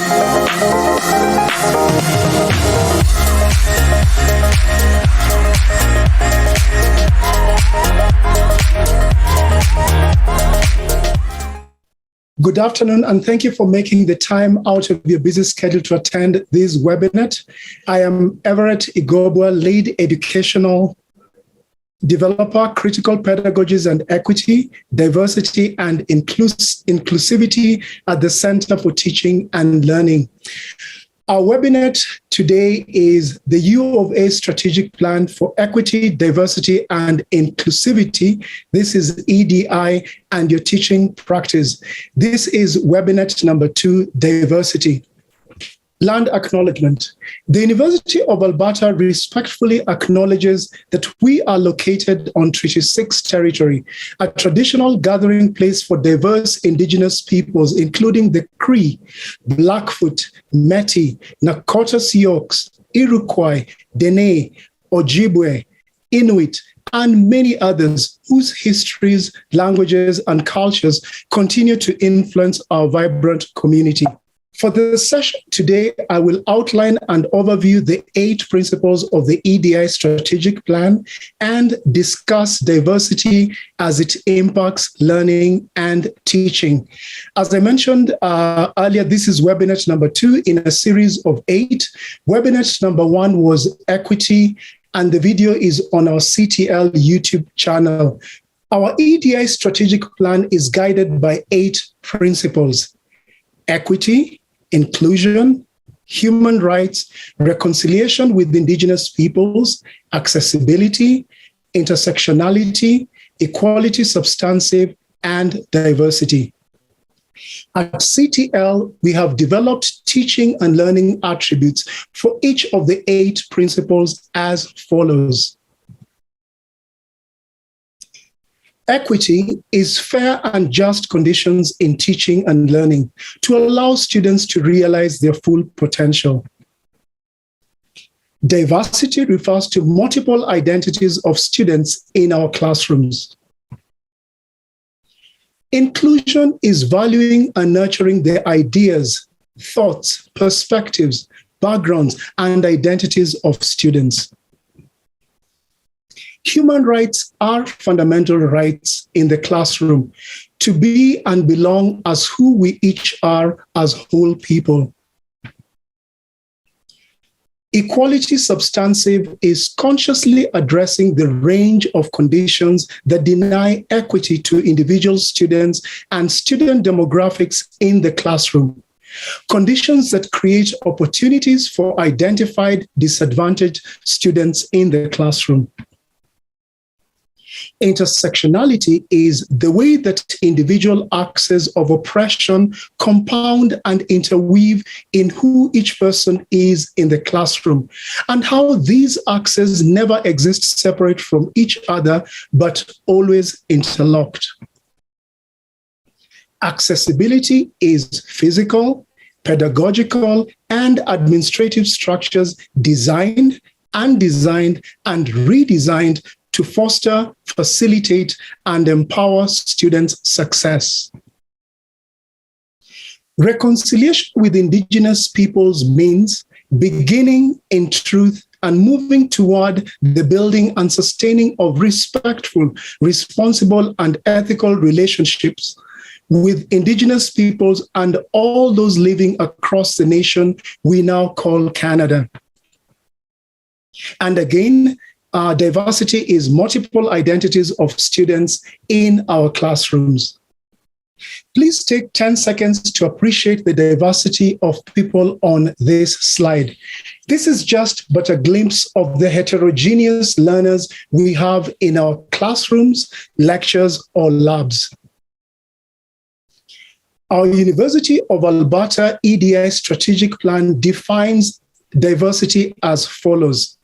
Good afternoon, and thank you for making the time out of your busy schedule to attend this webinette. I am Everett Igobwa, lead educational developer, critical pedagogies and equity, diversity and inclusivity at the Center for Teaching and Learning. Our webinette today is the U of A Strategic Plan for Equity, Diversity and Inclusivity. This is EDI and your teaching practice. This is webinette number 2, Diversity. Land acknowledgement. The University of Alberta respectfully acknowledges that we are located on Treaty 6 territory, a traditional gathering place for diverse Indigenous peoples, including the Cree, Blackfoot, Métis, Nakota Sioux, Iroquois, Dene, Ojibwe, Inuit, and many others whose histories, languages, and cultures continue to influence our vibrant community. For the session today, I will outline and overview the 8 principles of the EDI strategic plan and discuss diversity as it impacts learning and teaching. As I mentioned earlier, this is webinar number 2 in a series of 8. Webinar number 1 was equity, and the video is on our CTL YouTube channel. Our EDI strategic plan is guided by 8 principles: equity, inclusion, human rights, reconciliation with Indigenous peoples, accessibility, intersectionality, equality substantive, and diversity. At CTL, we have developed teaching and learning attributes for each of the 8 principles as follows. Equity is fair and just conditions in teaching and learning to allow students to realize their full potential. Diversity refers to multiple identities of students in our classrooms. Inclusion is valuing and nurturing the ideas, thoughts, perspectives, backgrounds, and identities of students. Human rights are fundamental rights in the classroom to be and belong as who we each are as whole people. Equality substantive is consciously addressing the range of conditions that deny equity to individual students and student demographics in the classroom. Conditions that create opportunities for identified disadvantaged students in the classroom. Intersectionality is the way that individual axes of oppression compound and interweave in who each person is in the classroom, and how these axes never exist separate from each other, but always interlocked. Accessibility is physical, pedagogical, and administrative structures designed, undesigned, and redesigned to foster, facilitate, and empower students' success. Reconciliation with Indigenous peoples means beginning in truth and moving toward the building and sustaining of respectful, responsible, and ethical relationships with Indigenous peoples and all those living across the nation we now call Canada. And again, diversity is multiple identities of students in our classrooms. Please take 10 seconds to appreciate the diversity of people on this slide. This is just but a glimpse of the heterogeneous learners we have in our classrooms, lectures, or labs. Our University of Alberta EDI strategic plan defines diversity as follows.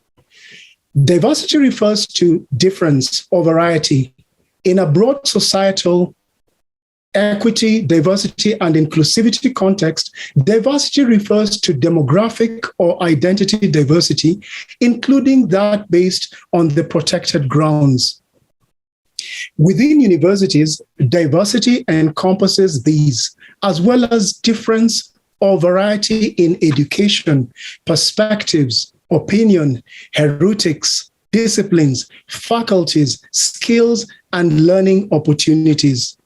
Diversity refers to difference or variety. In a broad societal equity, diversity, and inclusivity context, diversity refers to demographic or identity diversity, including that based on the protected grounds. Within universities, diversity encompasses these, as well as difference, or variety in education, perspectives, opinion, heuristics, disciplines, faculties, skills, and learning opportunities.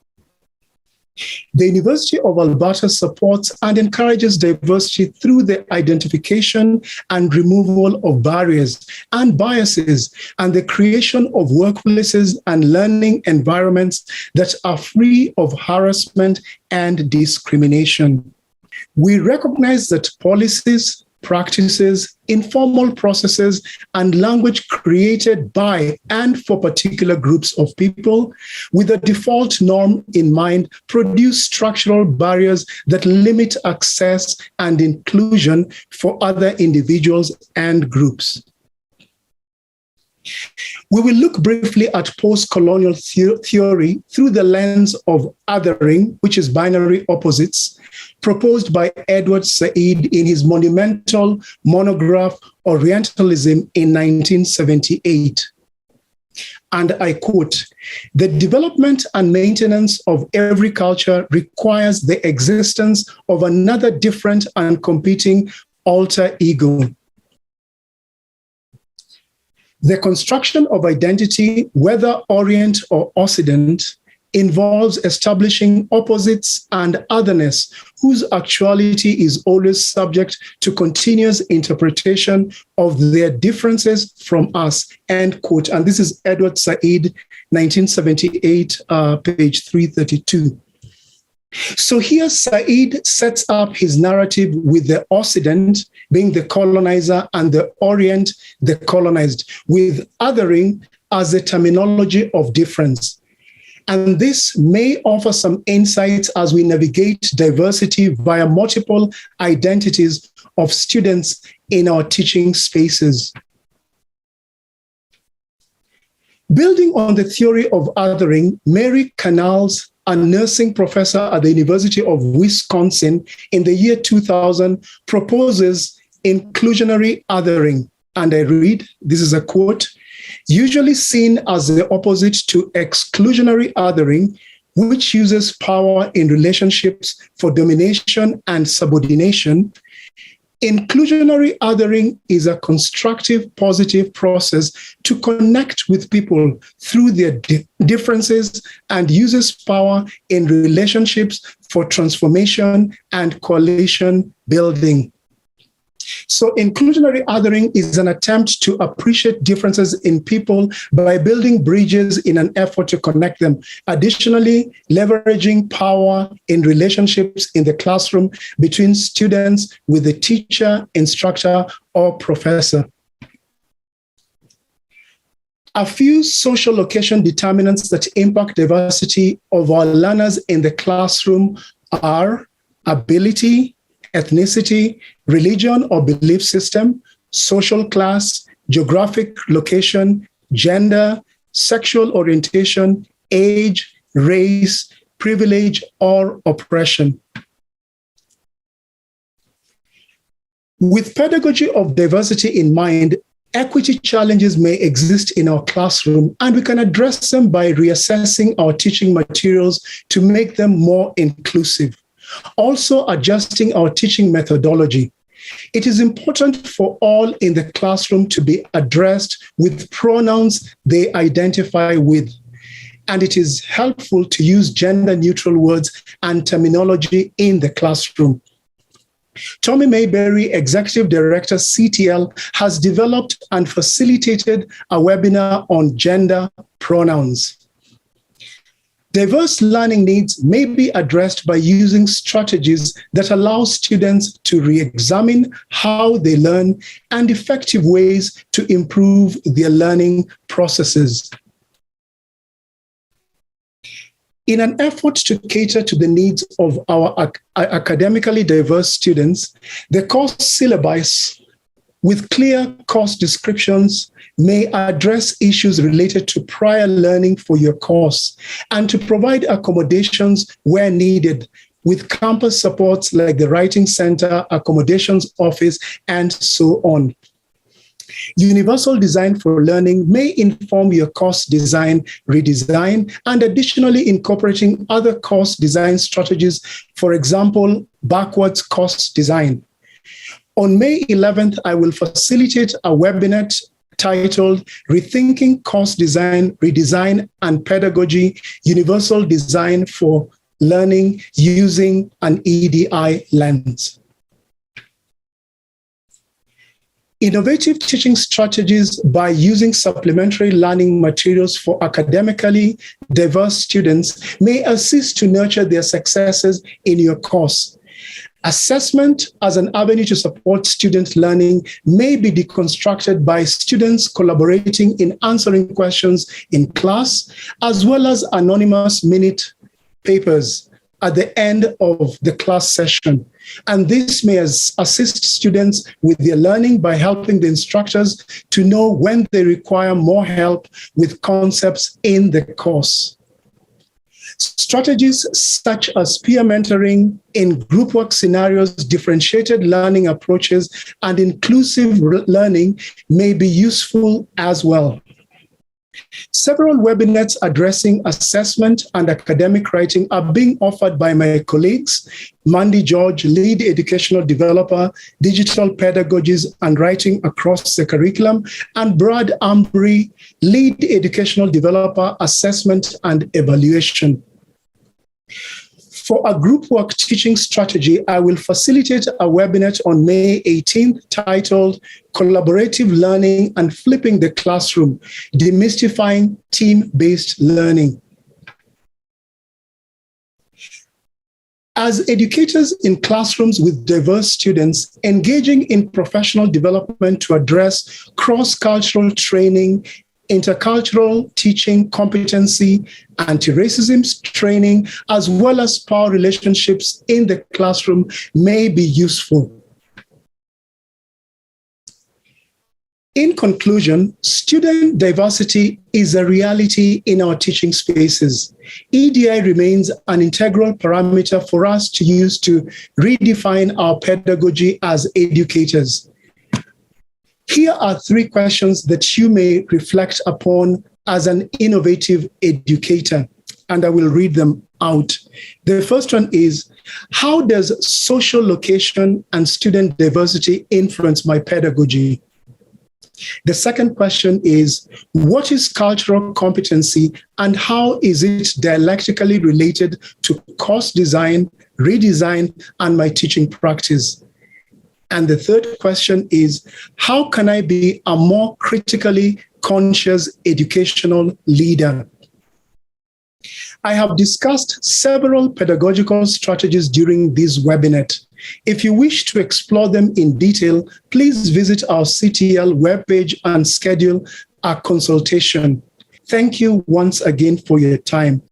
The University of Alberta supports and encourages diversity through the identification and removal of barriers and biases and the creation of workplaces and learning environments that are free of harassment and discrimination. We recognize that policies, practices, informal processes, and language created by and for particular groups of people with a default norm in mind produce structural barriers that limit access and inclusion for other individuals and groups. We will look briefly at post-colonial theory through the lens of othering, which is binary opposites, proposed by Edward Said in his monumental monograph, Orientalism, in 1978. And I quote, "The development and maintenance of every culture requires the existence of another different and competing alter ego. The construction of identity, whether Orient or Occident, involves establishing opposites and otherness whose actuality is always subject to continuous interpretation of their differences from us," end quote. And this is Edward Said, 1978, page 332. So here Said sets up his narrative with the Occident being the colonizer and the Orient the colonized, with othering as the terminology of difference. And this may offer some insights as we navigate diversity via multiple identities of students in our teaching spaces. Building on the theory of othering, Mary Canals, a nursing professor at the University of Wisconsin in the year 2000, proposes inclusionary othering. And I read, this is a quote, "Usually seen as the opposite to exclusionary othering, which uses power in relationships for domination and subordination, inclusionary othering is a constructive, positive process to connect with people through their differences and uses power in relationships for transformation and coalition building." So inclusionary othering is an attempt to appreciate differences in people by building bridges in an effort to connect them. Additionally, leveraging power in relationships in the classroom between students with the teacher, instructor, or professor. A few social location determinants that impact diversity of our learners in the classroom are ability, ethnicity, religion or belief system, social class, geographic location, gender, sexual orientation, age, race, privilege, or oppression. With pedagogy of diversity in mind, equity challenges may exist in our classroom, and we can address them by reassessing our teaching materials to make them more inclusive. Also adjusting our teaching methodology. It is important for all in the classroom to be addressed with pronouns they identify with. And it is helpful to use gender-neutral words and terminology in the classroom. Tommy Mayberry, Executive Director, CTL, has developed and facilitated a webinar on gender pronouns. Diverse learning needs may be addressed by using strategies that allow students to re-examine how they learn and effective ways to improve their learning processes. In an effort to cater to the needs of our academically diverse students, the course syllabus with clear course descriptions may address issues related to prior learning for your course and to provide accommodations where needed with campus supports like the Writing Center, Accommodations Office, and so on. Universal design for learning may inform your course design, redesign, and additionally incorporating other course design strategies, for example, backwards course design. On May 11th, I will facilitate a webinette titled Rethinking Course Design, Redesign, and Pedagogy, Universal Design for Learning Using an EDI Lens. Innovative teaching strategies by using supplementary learning materials for academically diverse students may assist to nurture their successes in your course. Assessment as an avenue to support student learning may be deconstructed by students collaborating in answering questions in class, as well as anonymous minute papers at the end of the class session. And this may assist students with their learning by helping the instructors to know when they require more help with concepts in the course. Strategies such as peer mentoring in group work scenarios, differentiated learning approaches, and inclusive learning may be useful as well. Several webinars addressing assessment and academic writing are being offered by my colleagues, Mandy George, Lead Educational Developer, Digital Pedagogies and Writing Across the Curriculum, and Brad Ambry, Lead Educational Developer, Assessment and Evaluation. For a group work teaching strategy, I will facilitate a webinar on May 18th titled Collaborative Learning and Flipping the Classroom, Demystifying Team-Based Learning. As educators in classrooms with diverse students, engaging in professional development to address cross-cultural training, intercultural teaching competency, anti-racism training, as well as power relationships in the classroom may be useful. In conclusion, student diversity is a reality in our teaching spaces. EDI remains an integral parameter for us to use to redefine our pedagogy as educators. Here are 3 questions that you may reflect upon as an innovative educator, and I will read them out. The first one is, how does social location and student diversity influence my pedagogy? The second question is, what is cultural competency and how is it dialectically related to course design, redesign, and my teaching practice? And the third question is, how can I be a more critically conscious educational leader? I have discussed several pedagogical strategies during this webinar. If you wish to explore them in detail, please visit our CTL webpage and schedule a consultation. Thank you once again for your time.